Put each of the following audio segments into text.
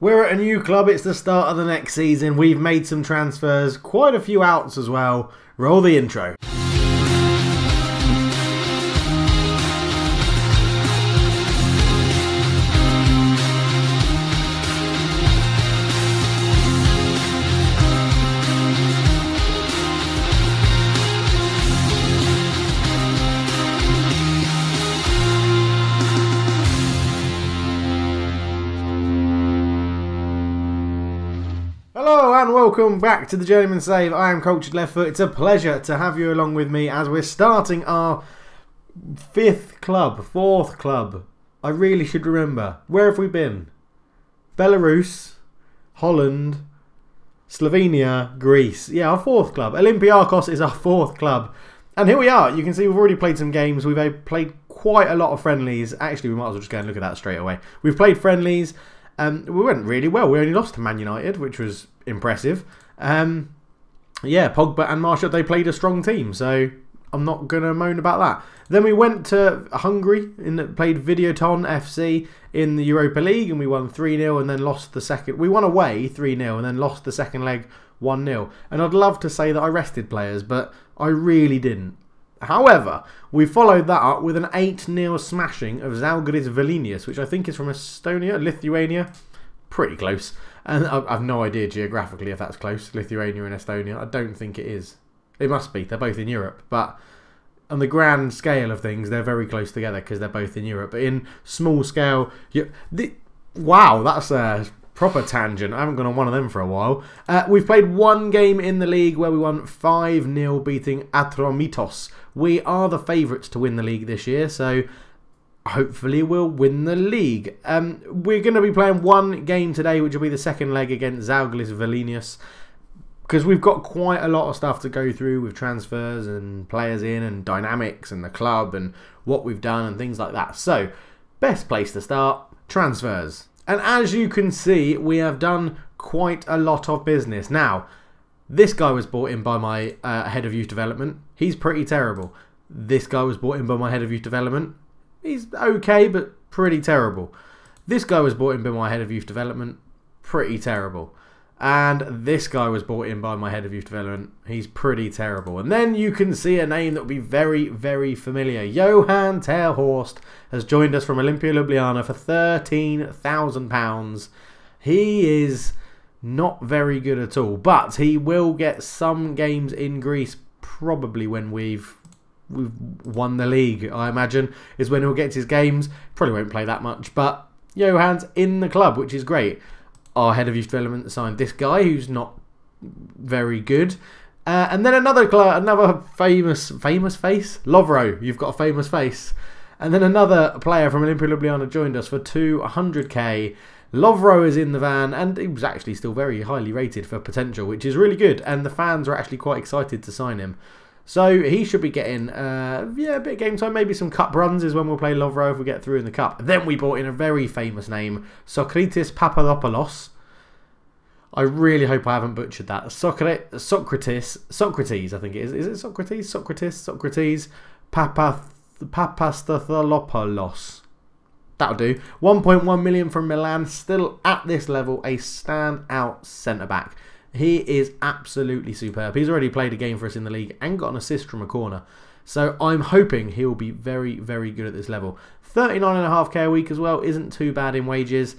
We're at a new club, it's the start of the next season, we've made some transfers, quite a few outs as well. Roll the intro. Hello and welcome back to the Journeyman Save. I am Cultured Left Foot. It's a pleasure to have you along with me as we're starting our fourth club. I really should remember. Where have we been? Belarus, Holland, Slovenia, Greece. Yeah, our fourth club. Olympiakos is our fourth club. And here we are. You can see we've already played some games. We've played quite a lot of friendlies. Actually, we might as well just go and look at that straight away. We've played friendlies. We went really well. We only lost to Man United, which was impressive. Yeah, Pogba and Martial, they played a strong team, so I'm not going to moan about that. Then we went to Hungary and played Videoton FC in the Europa League, and we won 3-0 and then lost the second. We won away 3-0 and then lost the second leg 1-0. And I'd love to say that I rested players, but I really didn't. However, we followed that up with an 8-0 smashing of Žalgiris Vilnius, which I think is from Estonia, Lithuania. Pretty close. And I've no idea geographically if that's close, Lithuania and Estonia. I don't think it is. It must be. They're both in Europe. But on the grand scale of things, they're very close together because they're both in Europe. But in small scale... wow, that's a proper tangent. I haven't gone on one of them for a while. We've played one game in the league where we won 5-0 beating Atromitos. We are the favourites to win the league this year, so hopefully we'll win the league. We're going to be playing one game today, which will be the second leg against Žalgiris Vilnius, because we've got quite a lot of stuff to go through with transfers and players in and dynamics and the club and what we've done and things like that. So, best place to start, transfers. And as you can see, we have done quite a lot of business. Now, this guy was brought in by my head of youth development. He's pretty terrible. This guy was brought in by my head of youth development. He's okay, but pretty terrible. This guy was brought in by my head of youth development. Pretty terrible. And this guy was brought in by my head of youth development. He's pretty terrible. And then you can see a name that will be very, very familiar. Johan Terhorst has joined us from Olympia Ljubljana for £13,000. He is not very good at all, but he will get some games in Greece probably when we've won the league, I imagine, is when he'll get his games. Probably won't play that much, but Johan's in the club, which is great. Our head of youth development signed this guy who's not very good. And then another famous face, Lovro. You've got a famous face. And then another player from Olympia Ljubljana joined us for 200k. Lovro is in the van, and he was actually still very highly rated for potential, which is really good. And the fans are actually quite excited to sign him. So he should be getting, a bit of game time. Maybe some cup runs is when we'll play Lovro if we get through in the cup. Then we brought in a very famous name, Socrates Papadopoulos. I really hope I haven't butchered that. Socrates, I think it is. Is it Socrates? Socrates Papastathalopoulos. That'll do. 1.1 million from Milan. Still at this level, a standout centre-back. He is absolutely superb. He's already played a game for us in the league and got an assist from a corner. So I'm hoping he'll be very, very good at this level. 39.5k a week as well. Isn't too bad in wages.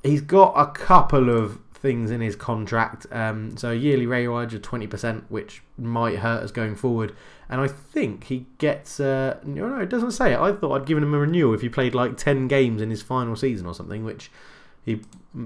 He's got a couple of things in his contract. So a yearly rate wage of 20%, which might hurt us going forward. And I think he gets... no, it doesn't say it. I thought I'd given him a renewal if he played like 10 games in his final season or something, which he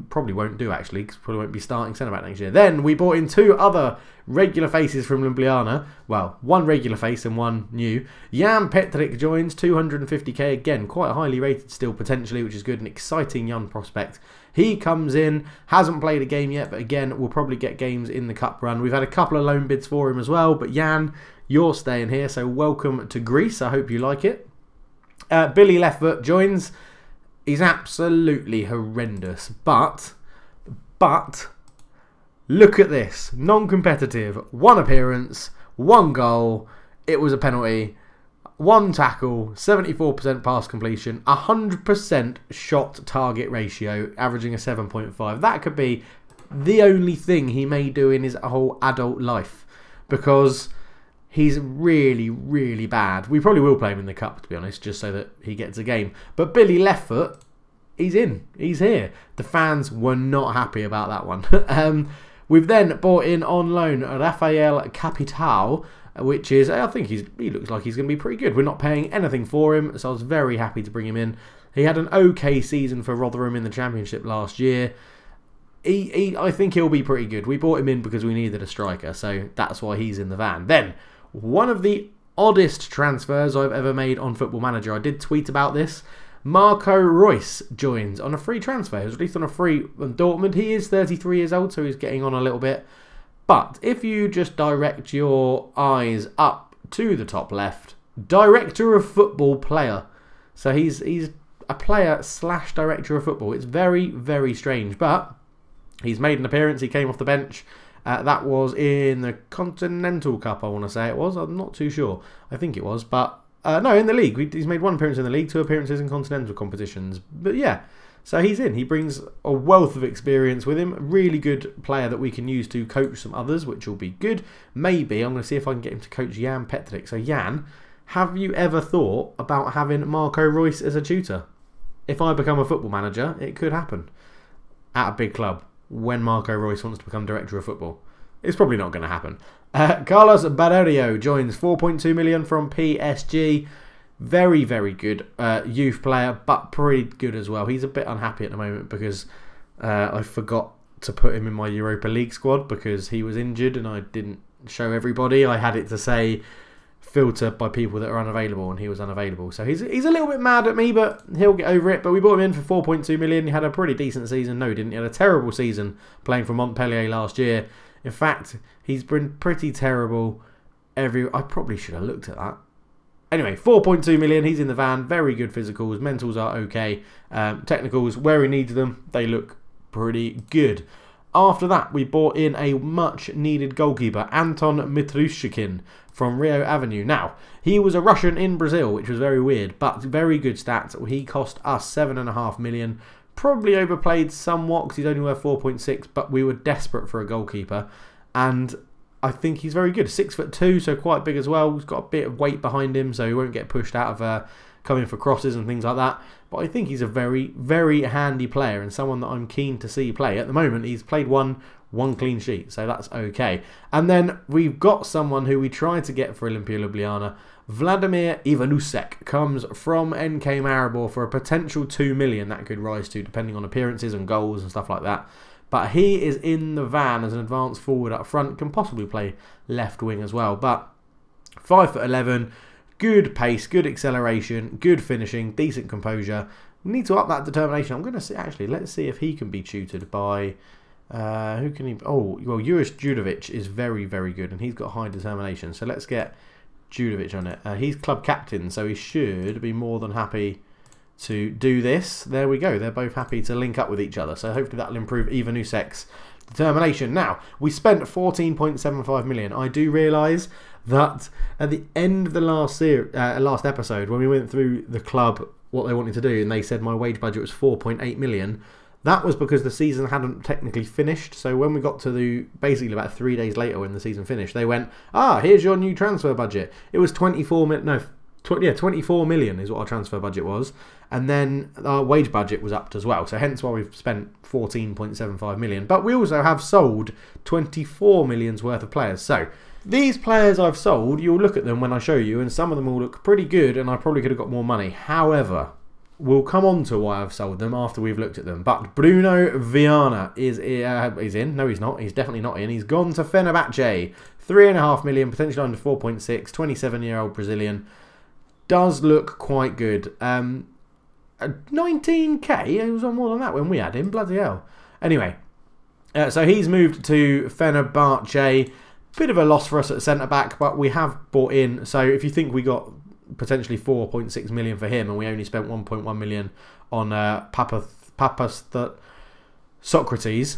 probably won't do, actually, because probably won't be starting centre-back next year. Then we brought in two other regular faces from Ljubljana. Well, one regular face and one new. Jan Petric joins, 250k. Again, quite highly rated still, potentially, which is good. An exciting young prospect. He comes in, hasn't played a game yet, but again, we'll probably get games in the cup run. We've had a couple of loan bids for him as well, but Jan, you're staying here, so welcome to Greece. I hope you like it. Billy Leftfoot joins. He's absolutely horrendous, but look at this. Non-competitive, one appearance, one goal. It was a penalty. 1 tackle, 74% pass completion, 100% shot target ratio, averaging a 7.5. That could be the only thing he may do in his whole adult life, because he's really, really bad. We probably will play him in the cup, to be honest, just so that he gets a game. But Billy Leftfoot, he's in. He's here. The fans were not happy about that one. We've then bought in on loan Rafael Capital, which is, I think he looks like he's going to be pretty good. We're not paying anything for him, so I was very happy to bring him in. He had an okay season for Rotherham in the Championship last year. I think he'll be pretty good. We bought him in because we needed a striker, so that's why he's in the van. Then, one of the oddest transfers I've ever made on Football Manager. I did tweet about this. Marco Reus joins on a free transfer. He was released on a free from Dortmund. He is 33 years old, so he's getting on a little bit. But if you just direct your eyes up to the top left, Director of Football player. So he's a player / Director of Football. It's very, very strange, but he's made an appearance. He came off the bench. That was in the Continental Cup, I want to say it was. I'm not too sure. I think it was, but no, in the league. He's made 1 appearance in the league, 2 appearances in continental competitions. But yeah, so he's in. He brings a wealth of experience with him. A really good player that we can use to coach some others, which will be good. Maybe I'm going to see if I can get him to coach Jan Petric. So Jan, have you ever thought about having Marco Reus as a tutor? If I become a football manager, it could happen at a big club when Marco Reus wants to become Director of Football. It's probably not going to happen. Carlos Barreiro joins 4.2 million from PSG. Very, very good youth player, but pretty good as well. He's a bit unhappy at the moment because I forgot to put him in my Europa League squad because he was injured and I didn't show everybody. I had it to say filter by people that are unavailable, and he was unavailable. So he's a little bit mad at me, but he'll get over it. But we bought him in for 4.2 million. He had a pretty decent season. No, he didn't. He had a terrible season playing for Montpellier last year. In fact, he's been pretty terrible I probably should have looked at that. Anyway, 4.2 million. He's in the van. Very good physicals. Mentals are okay. Technicals, where he needs them, they look pretty good. After that, we bought in a much-needed goalkeeper, Anton Mitrushkin from Rio Avenue. Now, he was a Russian in Brazil, which was very weird, but very good stats. He cost us 7.5 million. Probably overplayed somewhat because he's only worth 4.6, but we were desperate for a goalkeeper. And I think he's very good. 6'2", so quite big as well. He's got a bit of weight behind him, so he won't get pushed out of coming for crosses and things like that. But I think he's a very, very handy player and someone that I'm keen to see play. At the moment, he's played one clean sheet, so that's okay. And then we've got someone who we tried to get for Olimpia Ljubljana. Vladimir Ivanusek comes from NK Maribor for a potential 2 million that could rise to, depending on appearances and goals and stuff like that. But he is in the van as an advanced forward up front, can possibly play left wing as well. But 5'11", good pace, good acceleration, good finishing, decent composure. We need to up that determination. I'm going to see, actually, let's see if he can be tutored by, who can he, oh, well, Juris Judovic is very, very good, and he's got high determination. So let's get Judovic on it. He's club captain, so he should be more than happy to do this. There we go. They're both happy to link up with each other. So hopefully that'll improve Ivanusek's determination. Now, we spent 14.75 million. I do realise that at the end of the last episode, when we went through the club, what they wanted to do, and they said my wage budget was 4.8 million, that was because the season hadn't technically finished. So when we got to basically about 3 days later when the season finished, they went, here's your new transfer budget. It was 24 million is what our transfer budget was. And then our wage budget was upped as well. So hence why we've spent 14.75 million. But we also have sold 24 million's worth of players. So these players I've sold, you'll look at them when I show you, and some of them will look pretty good, and I probably could have got more money. However, we'll come on to why I've sold them after we've looked at them. But Bruno Viana is in. No, he's not. He's definitely not in. He's gone to Fenerbahce. 3.5 million, potentially under 4.6. 27-year-old Brazilian. Does look quite good. 19k? It was on more than that when we had him. Bloody hell. Anyway, so he's moved to Fenerbahce. Bit of a loss for us at centre-back, but we have bought in. So if you think we got potentially 4.6 million for him and we only spent 1.1 million on Socrates.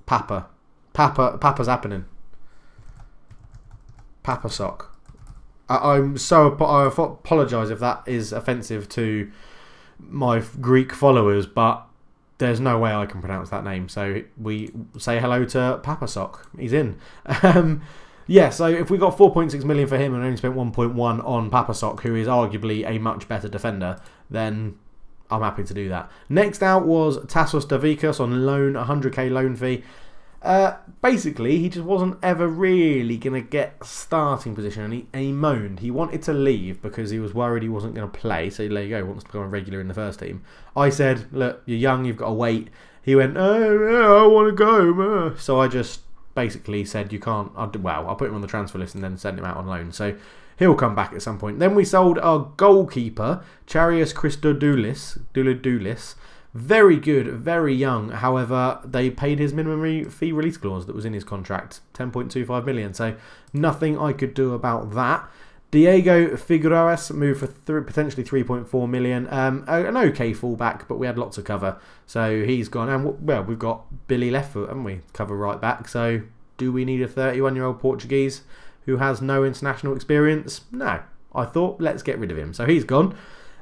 Papa's happening. Papasok. I apologise if that is offensive to my Greek followers, but there's no way I can pronounce that name. So we say hello to Papasok. He's in. Yeah, so if we got 4.6 million for him and only spent 1.1 on Papasok, who is arguably a much better defender, then I'm happy to do that. Next out was Tassos Davikas on loan, 100k loan fee. Basically, he just wasn't ever really going to get starting position, and he moaned. He wanted to leave because he was worried he wasn't going to play, so there you go, he wants to become a regular in the first team. I said, look, you're young, you've got to wait. He went, oh, yeah, I want to go. So I just basically said, you can't. I'll put him on the transfer list and then send him out on loan. So he'll come back at some point. Then we sold our goalkeeper, Charius Christodoulis. Very good, very young. However, they paid his minimum fee release clause that was in his contract, 10.25 million. So nothing I could do about that. Diego Figueroas moved for potentially 3.4 million. An okay fullback, but we had lots of cover. So he's gone. And well, we've got Billy Leftfoot, haven't we? Cover right back. So do we need a 31-year-old Portuguese who has no international experience? No. I thought, let's get rid of him. So he's gone.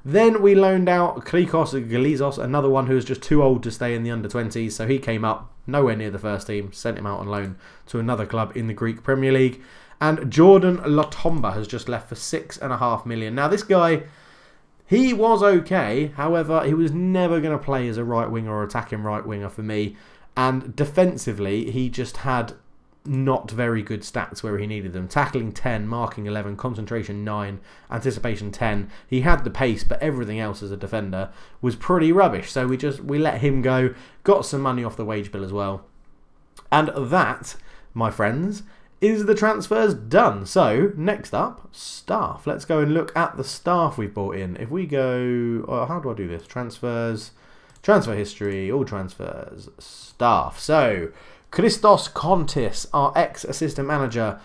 Then we loaned out Krikos Glizos, another one who was just too old to stay in the under-20s. So he came up, nowhere near the first team, sent him out on loan to another club in the Greek Premier League. And Jordan Latomba has just left for 6.5 million. Now this guy, he was okay. However, he was never going to play as a right winger or attacking right winger for me. And defensively, he just had not very good stats where he needed them. Tackling 10, marking 11, concentration 9, anticipation 10. He had the pace, but everything else as a defender was pretty rubbish. So we let him go, got some money off the wage bill as well. And that, my friends, is the transfers done. So next up, staff. Let's go and look at the staff we've brought in. If we go, how do I do this? Transfers, transfer history, all transfers, staff. So Christos Kontis, our ex-assistant manager,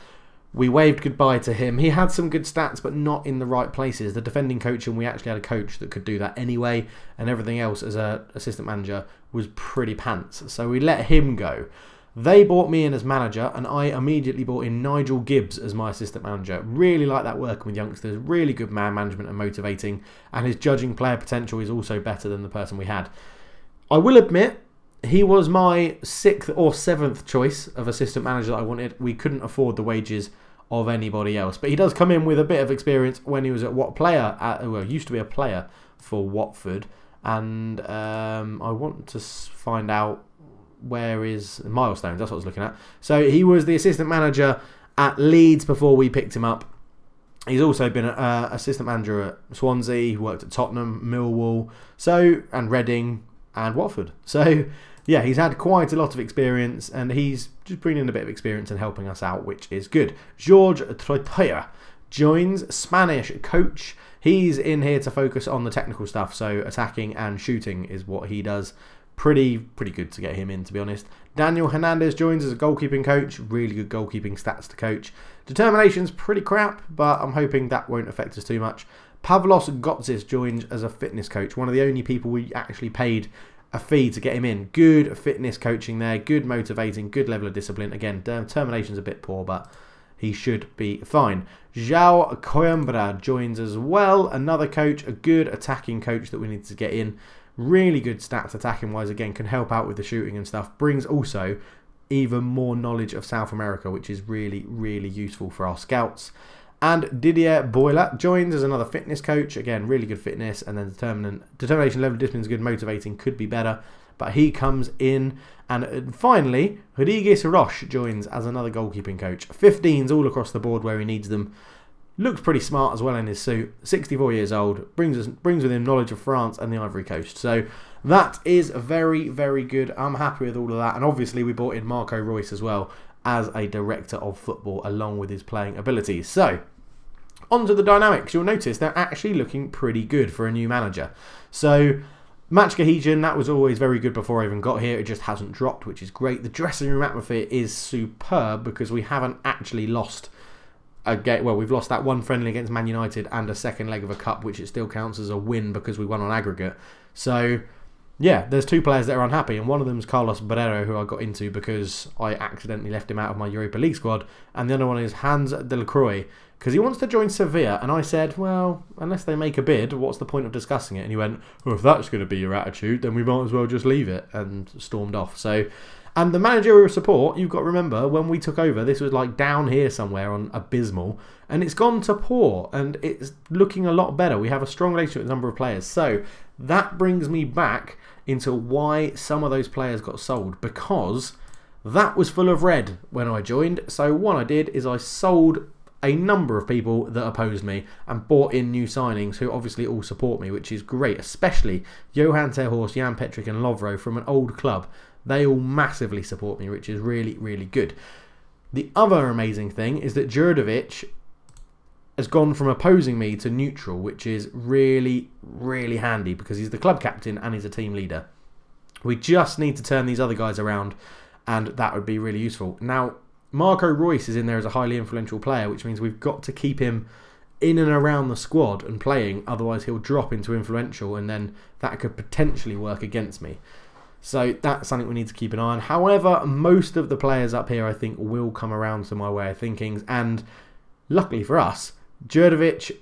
we waved goodbye to him. He had some good stats, but not in the right places. The defending coach, and we actually had a coach that could do that anyway, and everything else as an assistant manager was pretty pants. So we let him go. They brought me in as manager, and I immediately brought in Nigel Gibbs as my assistant manager. Really like that working with youngsters. Really good man management and motivating, and his judging player potential is also better than the person we had. I will admit, he was my 6th or 7th choice of assistant manager that I wanted. We couldn't afford the wages of anybody else. But he does come in with a bit of experience when he was at used to be a player for Watford. And I want to find out where his milestones. That's what I was looking at. So he was the assistant manager at Leeds before we picked him up. He's also been an assistant manager at Swansea. He worked at Tottenham, Millwall, and Reading and Watford. So yeah, he's had quite a lot of experience, and he's just bringing in a bit of experience and helping us out, which is good. George Troitaya joins, Spanish coach. He's in here to focus on the technical stuff, so attacking and shooting is what he does. Pretty good to get him in, to be honest. Daniel Hernandez joins as a goalkeeping coach. Really good goalkeeping stats to coach. Determination's pretty crap, but I'm hoping that won't affect us too much. Pavlos Gotsis joins as a fitness coach. One of the only people we actually paid a fee to get him in. Good fitness coaching there, good motivating, good level of discipline. Again, determination's a bit poor, but he should be fine. João Coimbra joins as well. Another coach, a good attacking coach that we need to get in. Really good stats attacking wise, again, can help out with the shooting and stuff. Brings also even more knowledge of South America, which is really useful for our scouts. And Didier Boilat joins as another fitness coach. Again, really good fitness, and then determination level of discipline is good, motivating, could be better. But he comes in. And finally, Rodriguez Roche joins as another goalkeeping coach. 15s all across the board where he needs them. Looks pretty smart as well in his suit. 64 years old. Brings with him knowledge of France and the Ivory Coast. So that is very good. I'm happy with all of that. And obviously we brought in Marco Royce as well as a director of football along with his playing abilities. So onto the dynamics. You'll notice they're actually looking pretty good for a new manager. So match cohesion, that was always very good before I even got here. It just hasn't dropped, which is great. The dressing room atmosphere is superb because we haven't actually lost a game. Well, we've lost that one friendly against Man United and a second leg of a cup, which it still counts as a win because we won on aggregate. So yeah, there's two players that are unhappy, and one of them is Carlos Pinero, who I got into because I accidentally left him out of my Europa League squad, and the other one is Hans Delacroix, because he wants to join Sevilla, and I said, well, unless they make a bid, what's the point of discussing it? And he went, well, if that's going to be your attitude, then we might as well just leave it, and stormed off. So, and the managerial support, you've got to remember, when we took over, this was like down here somewhere on abysmal, and it's gone to poor, and it's looking a lot better. We have a strong relationship with a number of players. So that brings me back into why some of those players got sold, because that was full of red when I joined. So what I did is I sold a number of people that opposed me and bought in new signings who obviously all support me, which is great, especially Johan Terhorst, Jan Petrick and Lovro from an old club. They all massively support me, which is really, really good. The other amazing thing is that Djurdjevic has gone from opposing me to neutral, which is really, really handy because he's the club captain and he's a team leader. We just need to turn these other guys around, and that would be really useful. Now, Marco Reus is in there as a highly influential player, which means we've got to keep him in and around the squad and playing, otherwise he'll drop into influential, and then that could potentially work against me. So that's something we need to keep an eye on. However, most of the players up here I think will come around to my way of thinking, and luckily for us, Djurdjevic,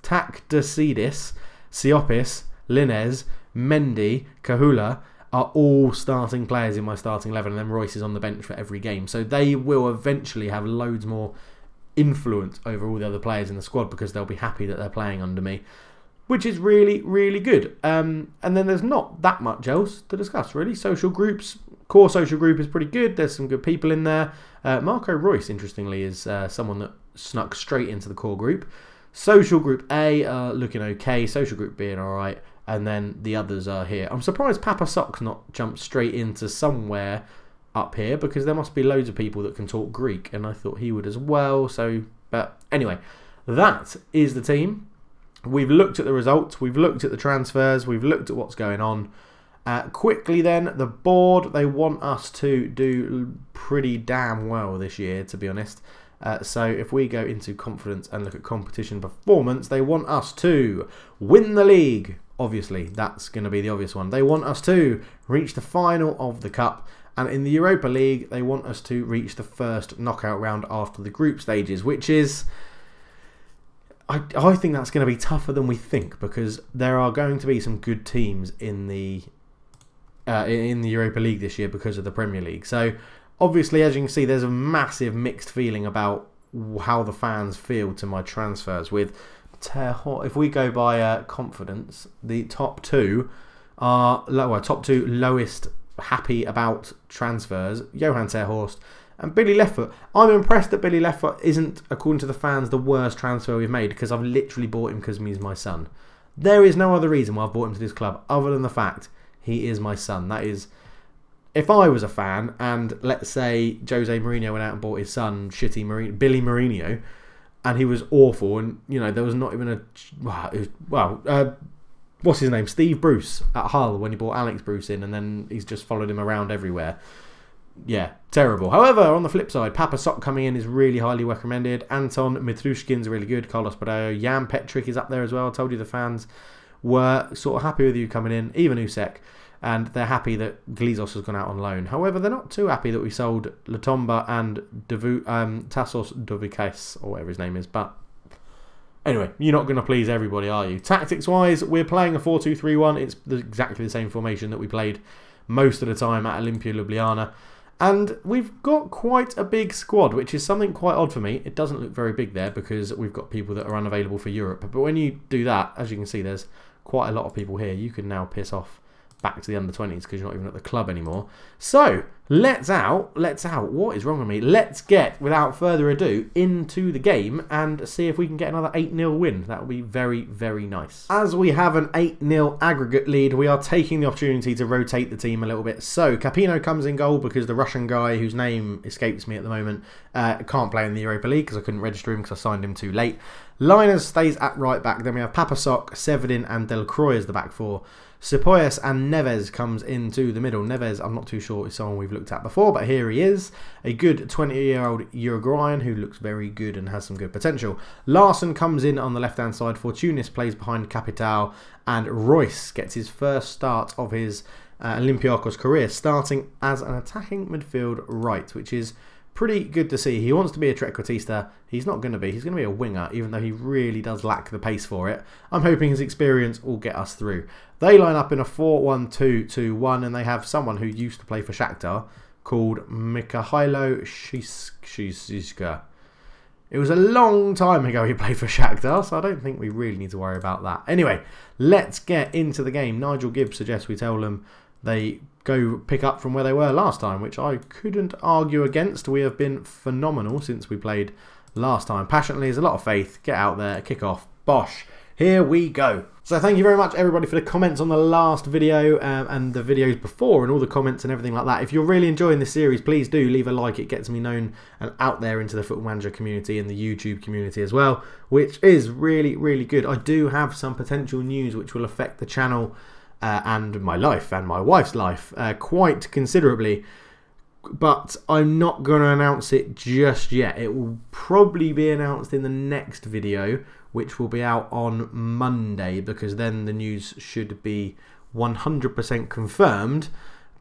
Takdasidis, Siopis, Linez, Mendy, Kahula are all starting players in my starting 11, and then Royce is on the bench for every game. So they will eventually have loads more influence over all the other players in the squad because they'll be happy that they're playing under me, which is really, really good. And then there's not that much else to discuss, really. Social groups, core social group is pretty good. There's some good people in there. Marco Reus, interestingly, is someone that snuck straight into the core group. Social group A looking okay. Social group B all right. And then the others are here. I'm surprised Papa Sock's not jumped straight into somewhere up here, because there must be loads of people that can talk Greek, and I thought he would as well. So, but anyway, that is the team. We've looked at the results, we've looked at the transfers, we've looked at what's going on. Quickly then, the board, they want us to do pretty damn well this year, to be honest. So if we go into confidence and look at competition performance, they want us to win the league. Obviously, that's going to be the obvious one. They want us to reach the final of the cup. And in the Europa League, they want us to reach the first knockout round after the group stages, which is... I think that's going to be tougher than we think, because there are going to be some good teams in the Europa League this year because of the Premier League. So, obviously, as you can see, there's a massive mixed feeling about how the fans feel to my transfers. With if we go by confidence, the top two are top two lowest happy about transfers: Johan Terhorst and Billy Leftfoot. I'm impressed that Billy Leftfoot isn't, according to the fans, the worst transfer we've made, because I've literally bought him because he's my son. There is no other reason why I've bought him to this club other than the fact he is my son. That is, if I was a fan and let's say Jose Mourinho went out and bought his son, Billy Mourinho, and he was awful, and you know there was not even what's his name, Steve Bruce at Hull when he bought Alex Bruce in, and then he's just followed him around everywhere. Yeah, terrible. However, on the flip side, Papa Sock coming in is really highly recommended. Anton Mitrushkin's really good. Carlos Pinero, Jan Petrick is up there as well. I told you the fans were sort of happy with you coming in, even Usek, and they're happy that Glizos has gone out on loan. However, they're not too happy that we sold Latomba and Tassos Dovikais, or whatever his name is. But anyway, you're not going to please everybody, are you? Tactics-wise, we're playing a 4-2-3-1. It's exactly the same formation that we played most of the time at Olympia Ljubljana. And we've got quite a big squad, which is something quite odd for me. It doesn't look very big there because we've got people that are unavailable for Europe. But when you do that, as you can see, there's quite a lot of people here. You can now piss off back to the under-20s because you're not even at the club anymore. So, let's out. What is wrong with me? Let's get, without further ado, into the game and see if we can get another 8-0 win. That would be very, very nice. As we have an 8-0 aggregate lead, we are taking the opportunity to rotate the team a little bit. So, Capino comes in goal because the Russian guy, whose name escapes me at the moment, can't play in the Europa League because I couldn't register him because I signed him too late. Linus stays at right back. Then we have Papasok, Severin and Delcroix as the back four. Sepoyas and Neves comes into the middle. Neves, I'm not too sure it's someone we've looked at before, but here he is. A good 20-year-old Uruguayan who looks very good and has some good potential. Larson comes in on the left-hand side. Fortunis plays behind Capital. And Royce gets his first start of his Olympiakos career, starting as an attacking midfield right, which is pretty good to see. He wants to be a trequartista. He's not going to be. He's going to be a winger, even though he really does lack the pace for it. I'm hoping his experience will get us through. They line up in a 4-1-2-2-1, and they have someone who used to play for Shakhtar called Mikhailo Shiska. It was a long time ago he played for Shakhtar, so I don't think we really need to worry about that. Anyway, let's get into the game. Nigel Gibbs suggests we tell them they go pick up from where they were last time, which I couldn't argue against. We have been phenomenal since we played last time. Passionately is a lot of faith. Get out there, kick off. Bosh. Here we go. So thank you very much everybody for the comments on the last video and the videos before and all the comments and everything like that. If you're really enjoying this series, please do leave a like. It gets me known and out there into the Football Manager community and the YouTube community as well, which is really, really good. I do have some potential news which will affect the channel and my life and my wife's life quite considerably, but I'm not going to announce it just yet. It will probably be announced in the next video, which will be out on Monday, because then the news should be 100% confirmed.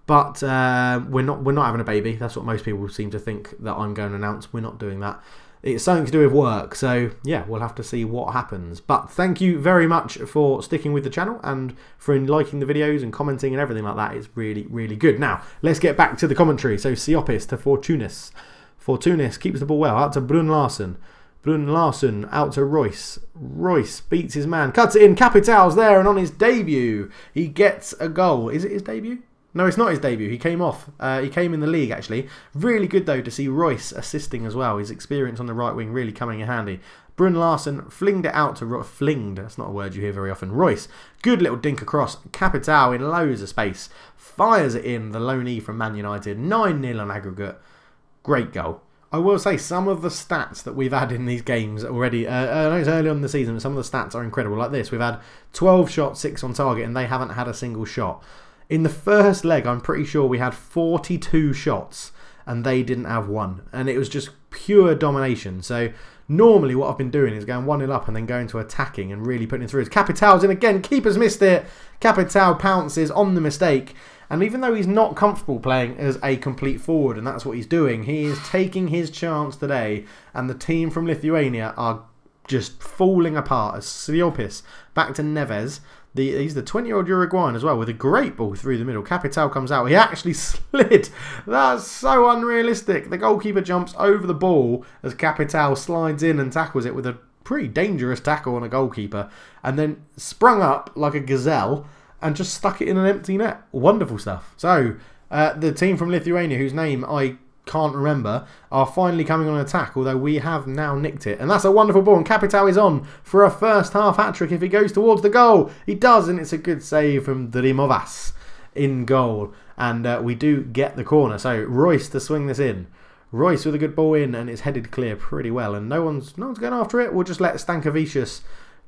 But we're not having a baby. That's what most people seem to think that I'm going to announce. We're not doing that. It's something to do with work, so yeah, we'll have to see what happens. But thank you very much for sticking with the channel and for liking the videos and commenting and everything like that. It's really, really good. Now, let's get back to the commentary. So, Siopis to Fortunis. Fortunis keeps the ball well, out to Brun Larsen. Brun Larsen out to Royce. Royce beats his man, cuts it in. Capital's there, and on his debut, he gets a goal. Is it his debut? No, it's not his debut. He came off. He came in the league, actually. Really good, though, to see Royce assisting as well. His experience on the right wing really coming in handy. Brun Larsen flinged it out to Flinged. That's not a word you hear very often. Royce. Good little dink across. Capital in loads of space. Fires it in. The loanee from Man United. 9-0 on aggregate. Great goal. I will say some of the stats that we've had in these games already, I know it's early on in the season, but some of the stats are incredible. Like this, we've had 12 shots, 6 on target, and they haven't had a single shot. In the first leg, I'm pretty sure we had 42 shots, and they didn't have one. And it was just pure domination. So normally what I've been doing is going 1-0 up and then going to attacking and really putting it through. Capital's in again, keeper's missed it. Capital pounces on the mistake. And even though he's not comfortable playing as a complete forward, and that's what he's doing, he is taking his chance today. And the team from Lithuania are just falling apart as Siopis back to Neves. He's the 20-year-old Uruguayan as well, with a great ball through the middle. Capital comes out. He actually slid. That's so unrealistic. The goalkeeper jumps over the ball as Capital slides in and tackles it with a pretty dangerous tackle on a goalkeeper. And then sprung up like a gazelle and just stuck it in an empty net. Wonderful stuff. So, the team from Lithuania, whose name I can't remember, are finally coming on attack, although we have now nicked it. And that's a wonderful ball, and Capital is on for a first half hat-trick if he goes towards the goal. He does, and it's a good save from Drimovas in goal. And we do get the corner. So, Royce to swing this in. Royce with a good ball in, and it's headed clear pretty well. And no one's going after it. We'll just let Stankovičius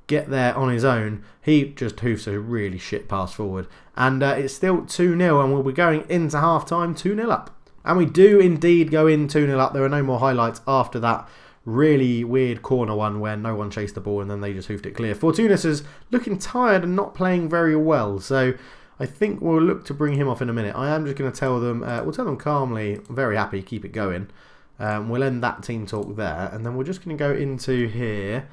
get there on his own. He just hoofs a really shit pass forward. And it's still 2-0, and we'll be going into half-time 2-0 up. And we do indeed go in 2-0 up. There are no more highlights after that really weird corner one where no one chased the ball and then they just hoofed it clear. Fortunis is looking tired and not playing very well. So I think we'll look to bring him off in a minute. I am just going to tell them, we'll tell them calmly, I'm very happy, keep it going. We'll end that team talk there. And then we're just going to go into here.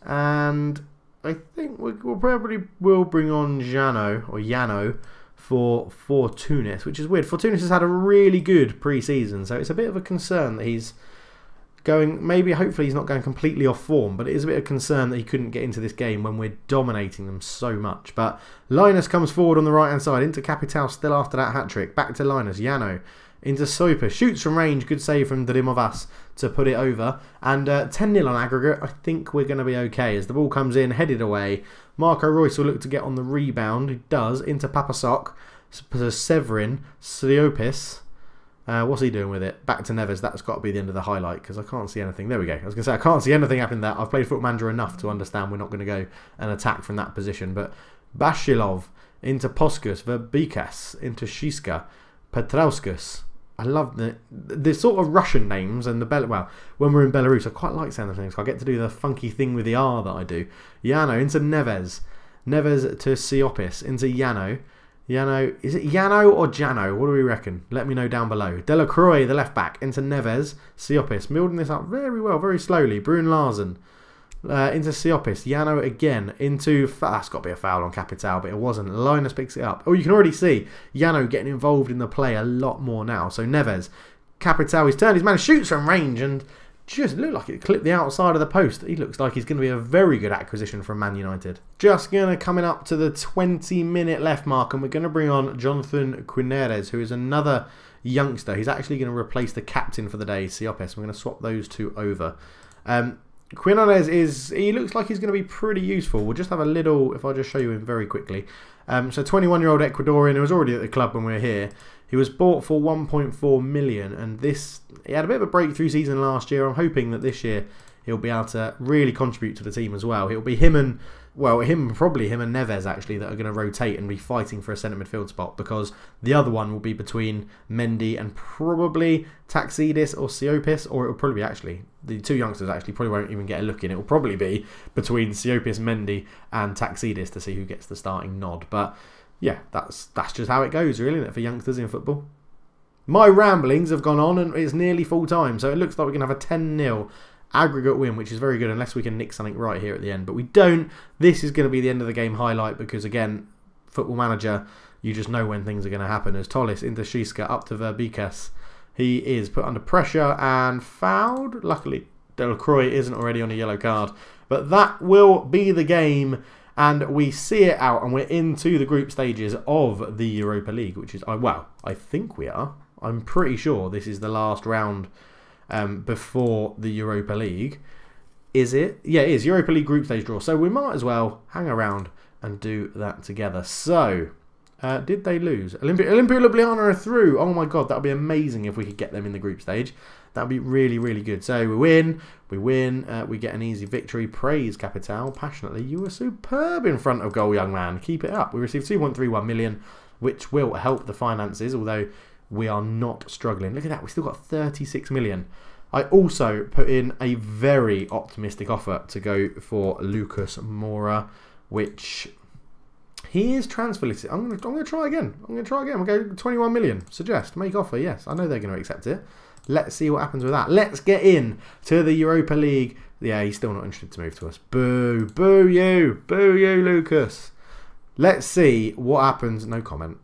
And I think we'll probably bring on Jano for Fortunis, which is weird. Fortunis has had a really good pre-season, so it's a bit of a concern that he's going, maybe hopefully he's not going completely off form, but it is a bit of concern that he couldn't get into this game when we're dominating them so much. But Linus comes forward on the right hand side into Capital still after that hat-trick. Back to Linus. Jano into Soper, shoots from range, good save from Drimovas to put it over, and 10-0 on aggregate. I think we're going to be okay as the ball comes in, headed away. Marco Royce will look to get on the rebound. He does, into Papasok, Severin, Siopis, What's he doing with it? Back to Neves. That's got to be the end of the highlight because I can't see anything. There we go. I was going to say, I can't see anything happening there. I've played Football Manager enough to understand we're not going to go and attack from that position. But Bashilov into Poskus, Verbikas into Shiska, Petrauskas. I love the sort of Russian names and well, when we're in Belarus, I quite like saying the names. I get to do the funky thing with the R that I do. Yano into Neves. Neves to Siopis into Yano. Yano, is it Yano or Jano? What do we reckon? Let me know down below. Delacroix, the left back, into Neves. Siopis, building this up very well, very slowly. Brun Larsen into Siopis. Yano again into... That's got to be a foul on Capital, but it wasn't. Linus picks it up. Oh, you can already see Yano getting involved in the play a lot more now. So Neves, Capital, he's turned his man, shoots from range and just looked like it clipped the outside of the post. He looks like he's going to be a very good acquisition from Man United. Just going to coming up to the 20-minute left mark, and we're going to bring on Jonathan Hernandez, who is another youngster. He's actually going to replace the captain for the day, Siopis. We're going to swap those two over. Hernandez he looks like he's going to be pretty useful. We'll just have a little, if I just show you him very quickly. So 21-year-old Ecuadorian who was already at the club when we were here. He was bought for 1.4 million, and he had a bit of a breakthrough season last year. I'm hoping that this year he'll be able to really contribute to the team as well. It'll be probably him and Neves actually that are going to rotate and be fighting for a centre midfield spot, because the other one will be between Mendy and probably Taxidis or Siopis, or it'll probably be actually the two youngsters actually probably won't even get a look in. It will probably be between Siopis, Mendy and Taxidis to see who gets the starting nod. But yeah, that's just how it goes, really, isn't it, for youngsters in football? My ramblings have gone on and it's nearly full time, so it looks like we're going to have a 10-0 aggregate win, which is very good unless we can nick something right here at the end. But we don't. This is going to be the end of the game highlight because, again, Football Manager, you just know when things are going to happen. As Tollis into Shiska up to Verbikas. He is put under pressure and fouled. Luckily, Delacroix isn't already on a yellow card. But that will be the game. And we see it out, and we're into the group stages of the Europa League, which is, well, I think we are. I'm pretty sure this is the last round before the Europa League. Is it? Yeah, it is. Europa League group stage draw. So we might as well hang around and do that together. So, did they lose? Olympia Ljubljana are through. Oh my god, that would be amazing if we could get them in the group stage. That would be really, really good. So we win, we get an easy victory. Praise Capital passionately. You were superb in front of goal, young man. Keep it up. We received 2.31 million, which will help the finances, although we are not struggling. Look at that. We've still got 36 million. I also put in a very optimistic offer to go for Lucas Moura, which he is transfer listed. I'm gonna try again. We'll go 21 million. Suggest. Make offer. Yes, I know they're going to accept it. Let's see what happens with that. Let's get in to the Europa League. Yeah, he's still not interested to move to us. Boo. Boo you. Boo you, Lucas. Let's see what happens. No comment.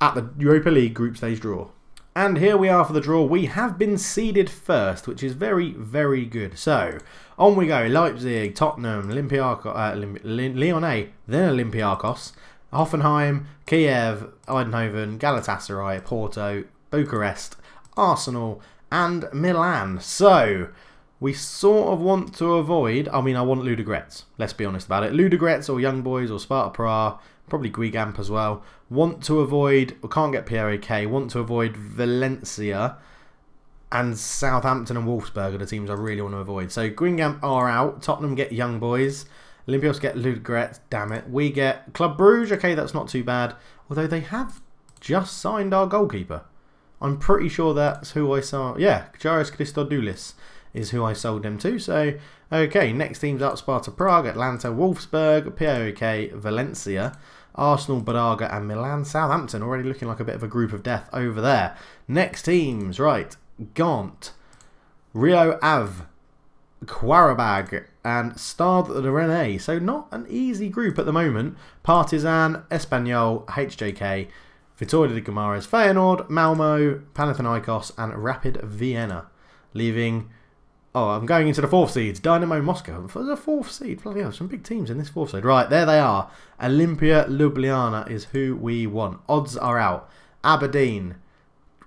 At the Europa League group stage draw. And here we are for the draw. We have been seeded first, which is very, very good. So, on we go. Leipzig, Tottenham, Olympiakos, Lyonnais, then Olympiakos, Hoffenheim, Kiev, Eindhoven, Galatasaray, Porto, Bucharest, Arsenal and Milan. So we sort of want to avoid, I want Ludogorets, let's be honest about it. Ludogorets or Young Boys or Sparta Prague, probably Guingamp as well. Want to avoid, or can't get PRK, want to avoid Valencia and Southampton and Wolfsburg are the teams I really want to avoid. So Guingamp are out, Tottenham get Young Boys, Olympiakos get Ludogorets, damn it. We get Club Brugge, okay, that's not too bad. Although they have just signed our goalkeeper. I'm pretty sure that's who I saw. Yeah, Jaris Christodoulis is who I sold them to. So, okay, next team's up. Sparta Prague, Atlanta, Wolfsburg, PAOK, Valencia, Arsenal, Braga and Milan. Southampton already looking like a bit of a group of death over there. Next teams, right. Gant, Rio Ave, Qarabag and Stade de Rennais. So not an easy group at the moment. Partizan, Espanyol, HJK, Vitória de Guimarães, Feyenoord, Malmo, Panathinaikos and Rapid Vienna. Leaving... Oh, I'm going into the fourth seeds. Dynamo Moscow. For the fourth seed. Bloody hell, some big teams in this fourth seed. Right, there they are. Olympia Ljubljana is who we want. Odds are out. Aberdeen.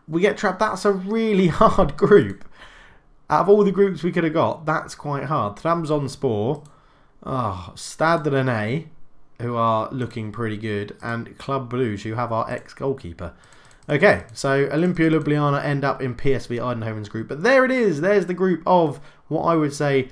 We get trapped. That's a really hard group. Out of all the groups we could have got, that's quite hard. Trabzonspor. Oh, Stade Rennais, who are looking pretty good. And Club Brugge, who have our ex-goalkeeper. Okay, so Olimpia Ljubljana end up in PSV Eindhoven's group. But there it is. There's the group of what I would say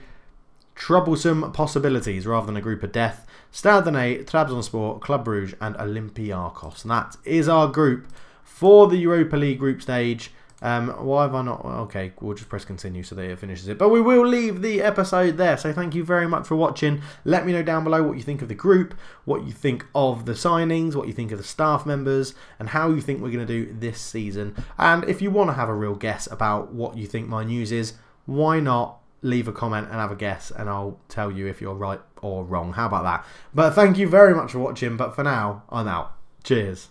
troublesome possibilities rather than a group of death. Stade Rennais, Trabzonspor, Club Brugge and Olympiakos. And that is our group for the Europa League group stage. Why have I not... Okay, we'll just press continue so that it finishes it. But we will leave the episode there. So thank you very much for watching. Let me know down below what you think of the group, what you think of the signings, what you think of the staff members, and how you think we're going to do this season. And if you want to have a real guess about what you think my news is, why not leave a comment and have a guess, and I'll tell you if you're right or wrong. How about that? But thank you very much for watching. But for now, I'm out. Cheers.